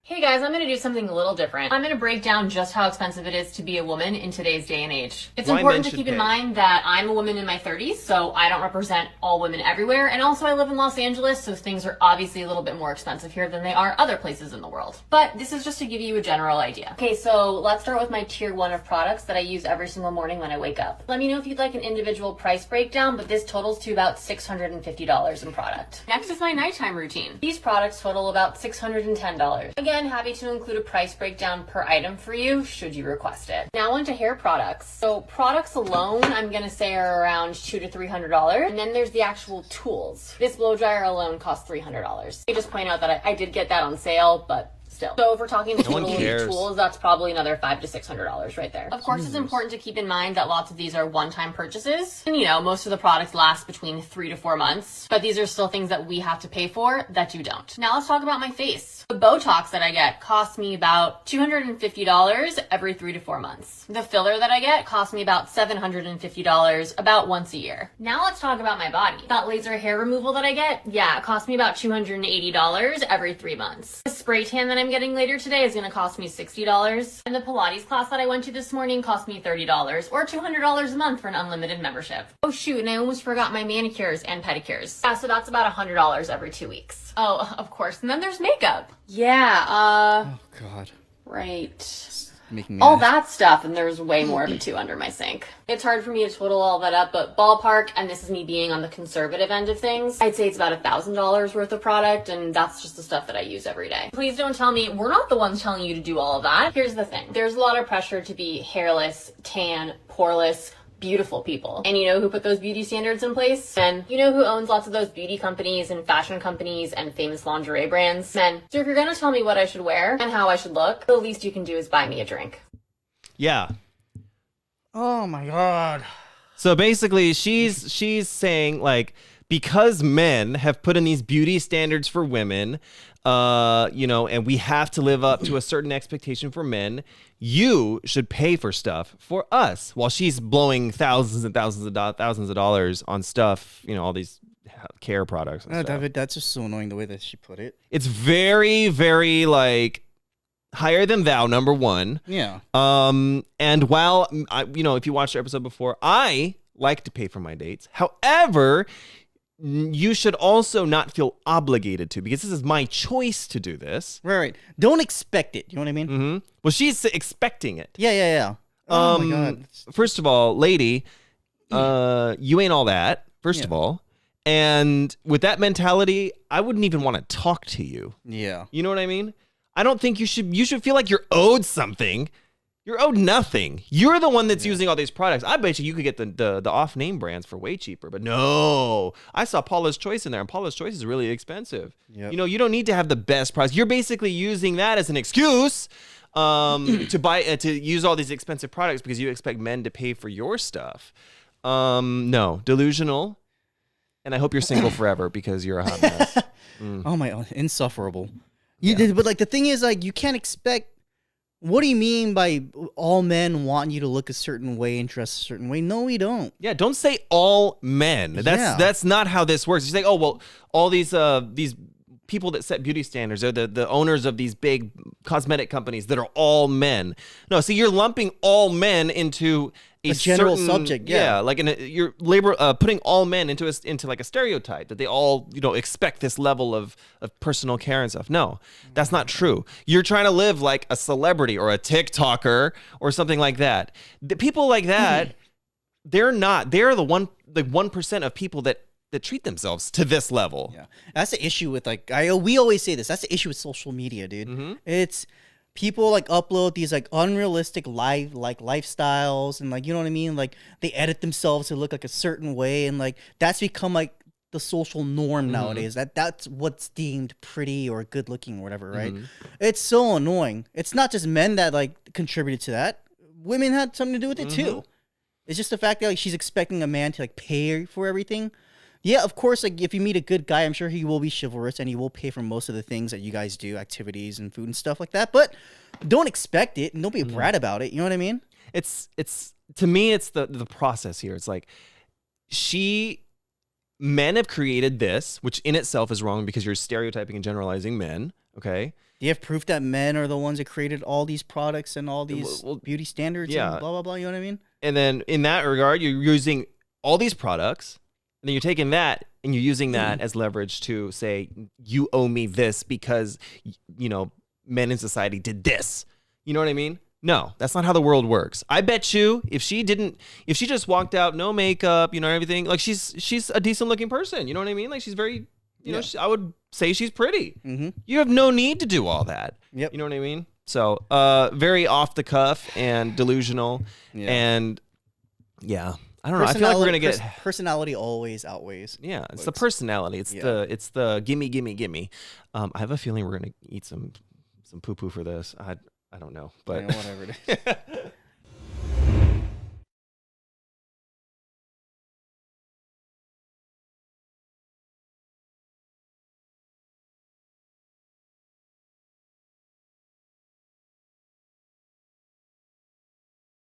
Hey guys, I'm going to do something a little different. I'm going to break down just how expensive it is to be a woman in today's day and age. It's important to keep in mind that I'm a woman in my 30s, so I don't represent all women everywhere, and also I live in Los Angeles, so things are obviously a little bit more expensive here than they are other places in the world. But this is just to give you a general idea. Okay, so let's start with my tier 1 of products that I use every single morning when I wake up. Let me know if you'd like an individual price breakdown, but this totals to about $650 in product. Next is my nighttime routine. These products total about $610. Again, happy to include a price breakdown per item for you, should you request it. Now on to hair products. So products alone, I'm gonna say are around $200 to $300, and then there's the actual tools. This blow dryer alone costs $300. I just point out that I did get that on sale, but still. So if we're talking total tools, that's probably another $500 to $600 right there. Of course, it's important to keep in mind that lots of these are one-time purchases. And most of the products last between 3 to 4 months, but these are still things that we have to pay for that you don't. Now let's talk about my face. The Botox that I get costs me about $250 every 3 to 4 months. The filler that I get costs me about $750 about once a year. Now let's talk about my body. That laser hair removal that I get, it costs me about $280 every 3 months. The spray tan that I'm getting later today is gonna cost me $60. And the Pilates class that I went to this morning cost me $30 or $200 a month for an unlimited membership. Oh shoot, and I almost forgot my manicures and pedicures. So that's about $100 every 2 weeks. Oh, of course, and then there's makeup. Oh God. Right. All that stuff, and there's way more of it too under my sink. It's hard for me to total all that up, but ballpark, and this is me being on the conservative end of things, I'd say it's about $1,000 worth of product, and that's just the stuff that I use every day. Please don't tell me, we're not the ones telling you to do all of that. Here's the thing. There's a lot of pressure to be hairless, tan, poreless, beautiful people. And you know who put those beauty standards in place? Men. You know who owns lots of those beauty companies and fashion companies and famous lingerie brands? Men. So if you're gonna tell me what I should wear and how I should look, the least you can do is buy me a drink. Yeah. Oh my God. So basically she's saying, like, because men have put in these beauty standards for women, and we have to live up to a certain expectation for men, you should pay for stuff for us, while she's blowing thousands and thousands of dollars on stuff, all these care products and stuff. David, that's just so annoying the way that she put it. It's very, very, like, higher than thou, number one. Yeah. And while, if you watched the episode before, I like to pay for my dates. However, you should also not feel obligated to, because this is my choice to do this. Right. Don't expect it. You know what I mean? Mm-hmm. Well, she's expecting it. Yeah. Oh my God. First of all, lady, you ain't all that, first of all. And with that mentality, I wouldn't even want to talk to you. Yeah. You know what I mean? I don't think you should feel like you're owed something. You're owed nothing. You're the one that's using all these products. I bet you could get the off-name brands for way cheaper. But no, I saw Paula's Choice in there, and Paula's Choice is really expensive. Yep. You don't need to have the best price. You're basically using that as an excuse to use all these expensive products because you expect men to pay for your stuff. No, delusional. And I hope you're single forever because you're a hot mess. Oh my God, insufferable. But like the thing is, like, you can't expect. What do you mean by all men want you to look a certain way and dress a certain way? No, we don't. Yeah, don't say all men. That's not how this works. You say, oh well, all these people that set beauty standards are the owners of these big cosmetic companies that are all men. No, see, you're lumping all men into a general certain subject. Yeah, like you're putting all men into like a stereotype that they all expect this level of personal care and stuff. No, that's not true. You're trying to live like a celebrity or a TikToker or something like that. The people like that, they're not. They're the 1% of people that treat themselves to this level. Yeah, that's the issue with we always say this. That's the issue with social media, dude. Mm-hmm. It's people like upload these like unrealistic lifestyles and you know what I mean. Like they edit themselves to look like a certain way, and like that's become like the social norm nowadays. That's what's deemed pretty or good looking or whatever, right? It's so annoying. It's not just men that like contributed to that. Women had something to do with it too. It's just the fact that like she's expecting a man to like pay for everything. Yeah, of course, like if you meet a good guy, I'm sure he will be chivalrous and he will pay for most of the things that you guys do, activities and food and stuff like that. But don't expect it and don't be a brat about it. You know what I mean? It's to me, it's the process here. It's like men have created this, which in itself is wrong because you're stereotyping and generalizing men. Okay. Do you have proof that men are the ones that created all these products and all these beauty standards and blah, blah, blah? You know what I mean? And then in that regard, you're using all these products, and then you're taking that and you're using that as leverage to say, you owe me this because, you know, men in society did this. You know what I mean? No, that's not how the world works. I bet you if she just walked out, no makeup, you know, everything, like she's a decent looking person. You know what I mean? Like she's very, you know, I would say she's pretty. Mm-hmm. You have no need to do all that. Yep. You know what I mean? So, very off the cuff and delusional. Yeah. And yeah, I don't know. I feel like we're going to get personality always outweighs. Yeah. It's the personality. It's the gimme. I have a feeling we're going to eat some poo-poo for this. I don't know, but whatever it is.